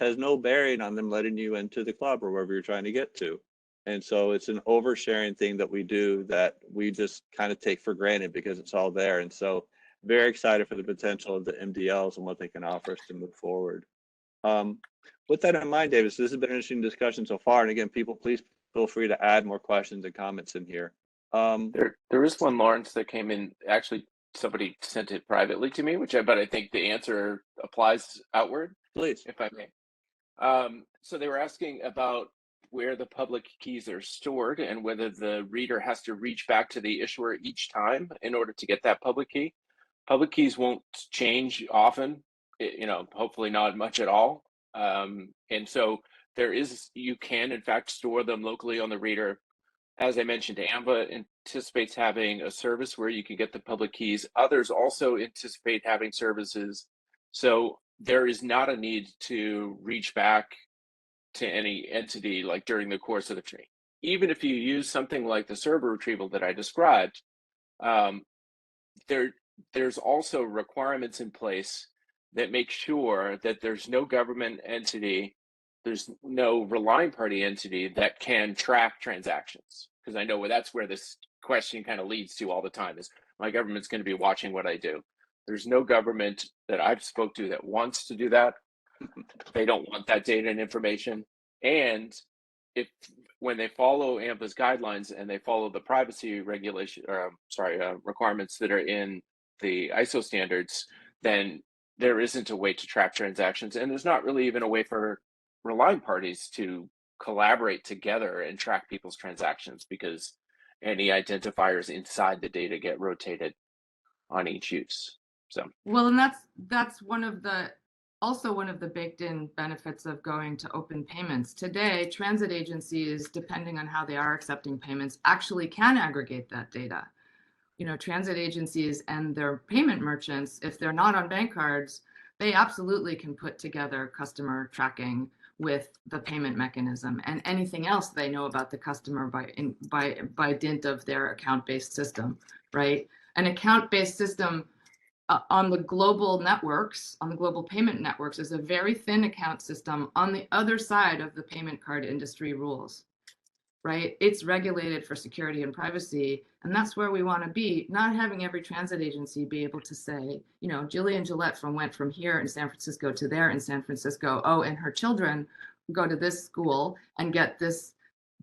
has no bearing on them letting you into the club or wherever you're trying to get to. And so it's an oversharing thing that we do that we just kind of take for granted because it's all there. And so very excited for the potential of the MDLs and what they can offer us to move forward. With that in mind, David, so this has been an interesting discussion so far. And again, people, please feel free to add more questions and comments in here. There is one, Lawrence, that came in. Actually, somebody sent it privately to me, but I think the answer applies outward. Please, if I may. So they were asking about where the public keys are stored and whether the reader has to reach back to the issuer each time in order to get that public key. Public keys won't change often, hopefully not much at all. And so you can in fact store them locally on the reader. As I mentioned, AMBA anticipates having a service where you can get the public keys. Others also anticipate having services. So there is not a need to reach back to any entity like during the course of the training. Even if you use something like the server retrieval that I described, there's also requirements in place that make sure that there's no government entity, there's no relying party entity that can track transactions. Because I know that's where this question kind of leads to all the time is my government's going to be watching what I do. There's no government that I've spoke to that wants to do that. They don't want that data and information. And when they follow AMBA's guidelines and they follow the privacy regulation, requirements that are in the ISO standards, then there isn't a way to track transactions. And there's not really even a way for relying parties to collaborate together and track people's transactions because any identifiers inside the data get rotated on each use. So, well, and that's also one of the baked in benefits of going to open payments. Today, transit agencies, depending on how they are accepting payments, actually can aggregate that data. Transit agencies and their payment merchants, if they're not on bank cards, they absolutely can put together customer tracking with the payment mechanism and anything else they know about the customer by dint of their account-based system, right? An account-based system on the global networks, on the global payment networks, is a very thin account system on the other side of the payment card industry rules, right? It's regulated for security and privacy, and that's where we want to be, not having every transit agency be able to say, Jillian Gillette went from here in San Francisco to there in San Francisco, oh, and her children go to this school and get this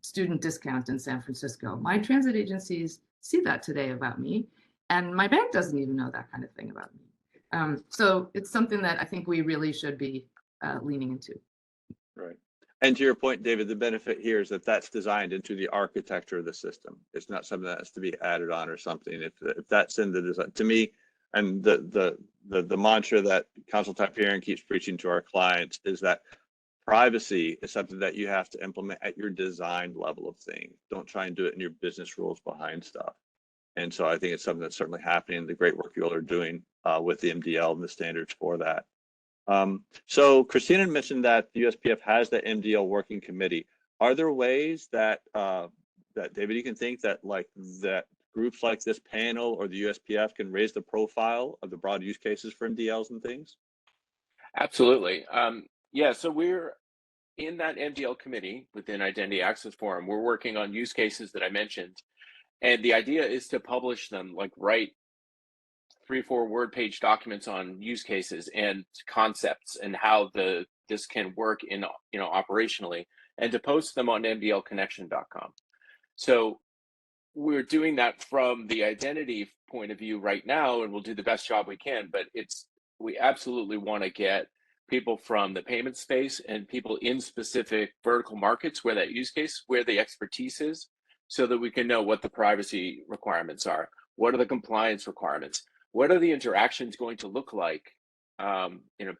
student discount in San Francisco. My transit agencies see that today about me, and my bank doesn't even know that kind of thing about me. So it's something that I think we really should be leaning into. Right. And to your point, David, the benefit here is that that's designed into the architecture of the system. It's not something that has to be added on or something. If that's in the design, to me, and the mantra that Council Hyperion keeps preaching to our clients is that privacy is something that you have to implement at your design level of things. Don't try and do it in your business rules behind stuff. And so I think it's something that's certainly happening. The great work you all are doing with the MDL and the standards for that. So Christina mentioned that the USPF has the MDL working committee. Are there ways that that David, you can think that that groups like this panel or the USPF can raise the profile of the broad use cases for MDLs and things? absolutely. Yeah, so we're in that MDL committee within Identity Access Forum. We're working on use cases that I mentioned. And the idea is to publish them, write 3-4 word page documents on use cases and concepts and how this can work operationally, and to post them on mdlconnection.com. So we're doing that from the identity point of view right now, and we'll do the best job we can, but we absolutely want to get people from the payment space and people in specific vertical markets where that use case, where the expertise is, so that we can know what the privacy requirements are, what are the compliance requirements, what are the interactions going to look like,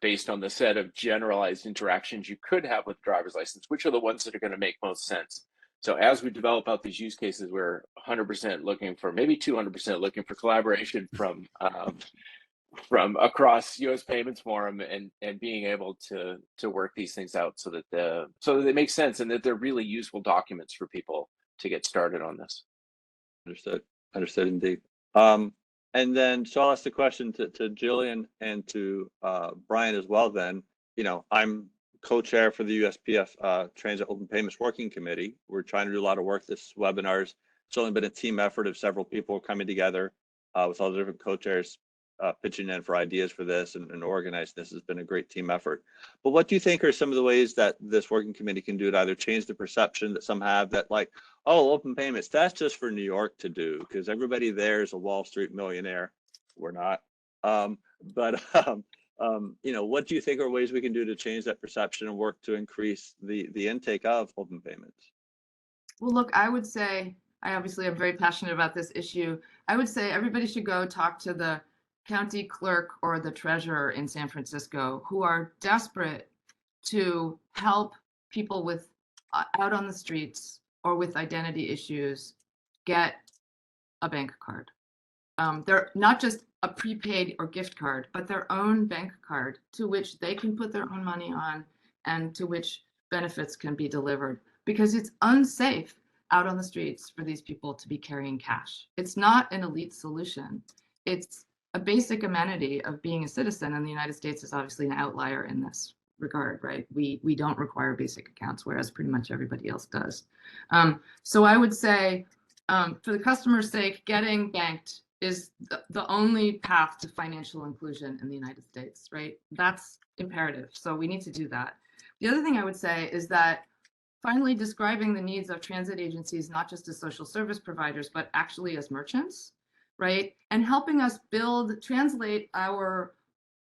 based on the set of generalized interactions you could have with driver's license, which are the ones that are going to make most sense. So as we develop out these use cases, we're 100% looking for, maybe 200% looking for collaboration from across US Payments Forum and being able to work these things out so that they make sense and that they're really useful documents for people to get started on this. Understood indeed. And then, so I'll ask the question to Jillian and to Brian as well then. I'm co-chair for the USPF Transit Open Payments Working Committee. We're trying to do a lot of work. This webinar's it's only been a team effort of several people coming together with all the different co-chairs pitching in for ideas for this and organizing this. Has been a great team effort. But what do you think are some of the ways that this working committee can do to either change the perception that some have that oh, open payments, that's just for New York to do because everybody there is a Wall Street millionaire. We're not. What do you think are ways we can do to change that perception and work to increase the intake of open payments? Well, look, I would say, I obviously am very passionate about this issue. I would say everybody should go talk to the county clerk or the treasurer in San Francisco who are desperate to help people with out on the streets or with identity issues get a bank card. They're not just a prepaid or gift card, but their own bank card to which they can put their own money on and to which benefits can be delivered, because it's unsafe out on the streets for these people to be carrying cash. It's not an elite solution. It's a basic amenity of being a citizen, and the United States is obviously an outlier in this regard, right? We don't require basic accounts, whereas pretty much everybody else does. So I would say, for the customer's sake, getting banked is the only path to financial inclusion in the United States, right? That's imperative. So we need to do that. The other thing I would say is that finally describing the needs of transit agencies, not just as social service providers, but actually as merchants, right? And helping us translate our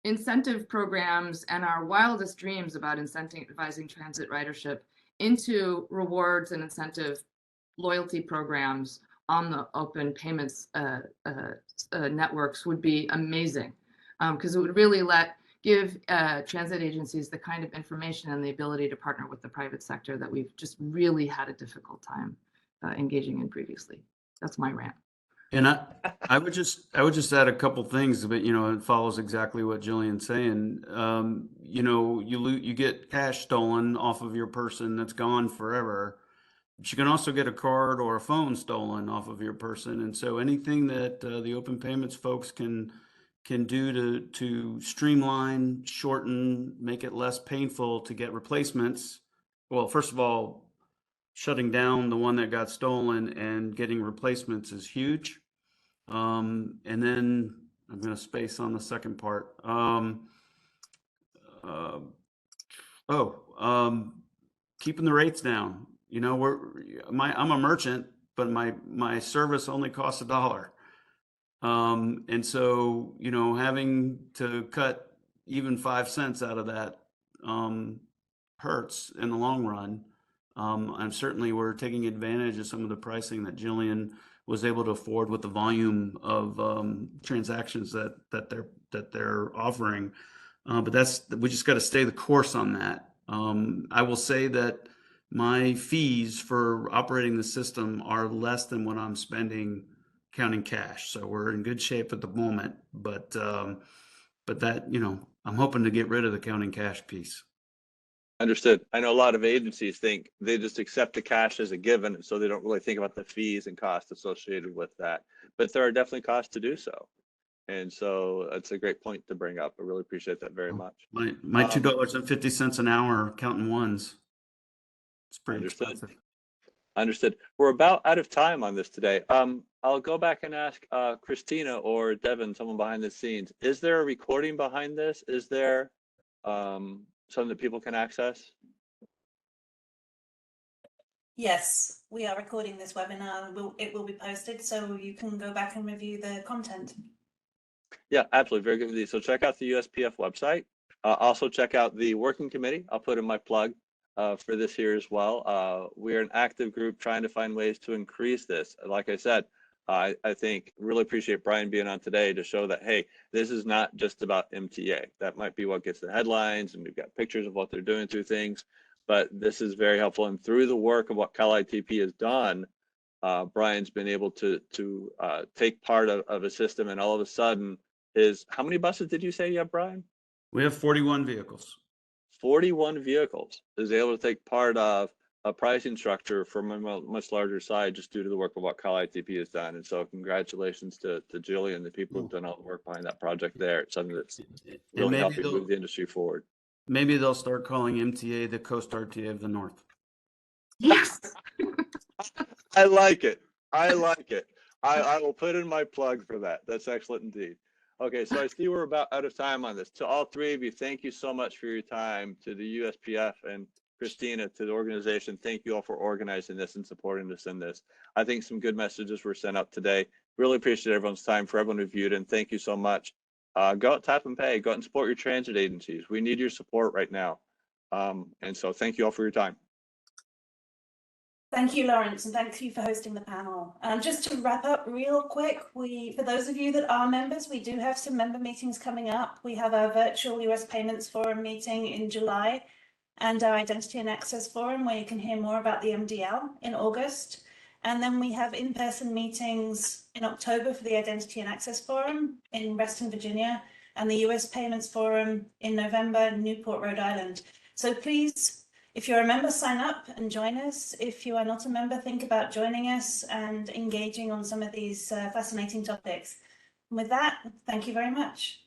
incentive programs and our wildest dreams about incentivizing transit ridership into rewards and incentive loyalty programs on the open payments networks would be amazing, because it would really give transit agencies the kind of information and the ability to partner with the private sector that we've just really had a difficult time engaging in previously. That's my rant. And I would just add a couple things, but it follows exactly what Jillian's saying. You get cash stolen off of your person that's gone forever, but you can also get a card or a phone stolen off of your person. And so anything that the open payments folks can do to streamline, shorten, make it less painful to get replacements. Well, first of all, shutting down the one that got stolen and getting replacements is huge. And then I'm going to space on the second part. Keeping the rates down. I'm a merchant, but my service only costs $1. And so, having to cut even 5 cents out of that hurts in the long run. And certainly we're taking advantage of some of the pricing that Jillian was able to afford with the volume of transactions that they're offering. But we just got to stay the course on that. I will say that my fees for operating the system are less than what I'm spending counting cash. So we're in good shape at the moment, but that, I'm hoping to get rid of the counting cash piece. Understood. I know a lot of agencies think they just accept the cash as a given, so they don't really think about the fees and costs associated with that. But there are definitely costs to do so. And so that's a great point to bring up. I really appreciate that very much. My $2.50 an hour counting ones. It's pretty expensive. Understood. We're about out of time on this today. I'll go back and ask Christina or Devin, someone behind the scenes. Is there a recording behind this? Is there something that people can access? Yes, we are recording this webinar. It will be posted, so you can go back and review the content. Yeah, absolutely. Very good with you. So check out the USPF website. Also check out the working committee. I'll put in my plug for this here as well. We're an active group trying to find ways to increase this. Like I said, I think really appreciate Brian being on today to show that, hey, this is not just about MTA. That might be what gets the headlines, and we've got pictures of what they're doing through things, but this is very helpful. And through the work of what CalITP has done, Brian's been able to take part of a system, and all of a sudden how many buses did you say you have, Brian? We have 41 vehicles. 41 vehicles is able to take part of a pricing structure from a much larger side just due to the work of what CalITP has done. And so congratulations to Julie and the people who've done all the work behind that project there. It's something that's really helping move the industry forward. Maybe they'll start calling MTA the Coast RTA of the North. Yes. I like it. I like it. I will put in my plug for that. That's excellent indeed. Okay, so I see we're about out of time on this. To all three of you, thank you so much for your time. To the USPF and Christina, to the organization, thank you all for organizing this and supporting us in this. I think some good messages were sent out today. Really appreciate everyone's time, for everyone who viewed, and thank you so much. Go out, tap and pay. Go out and support your transit agencies. We need your support right now. And so thank you all for your time. Thank you, Lawrence, and thank you for hosting the panel. Just to wrap up real quick, for those of you that are members, we do have some member meetings coming up. We have our virtual US Payments Forum meeting in July and our Identity and Access Forum, where you can hear more about the MDL in August. And then we have in-person meetings in October for the Identity and Access Forum in Reston, Virginia, and the US Payments Forum in November in Newport, Rhode Island. So please, if you're a member, sign up and join us. If you are not a member, think about joining us and engaging on some of these fascinating topics. And with that, thank you very much.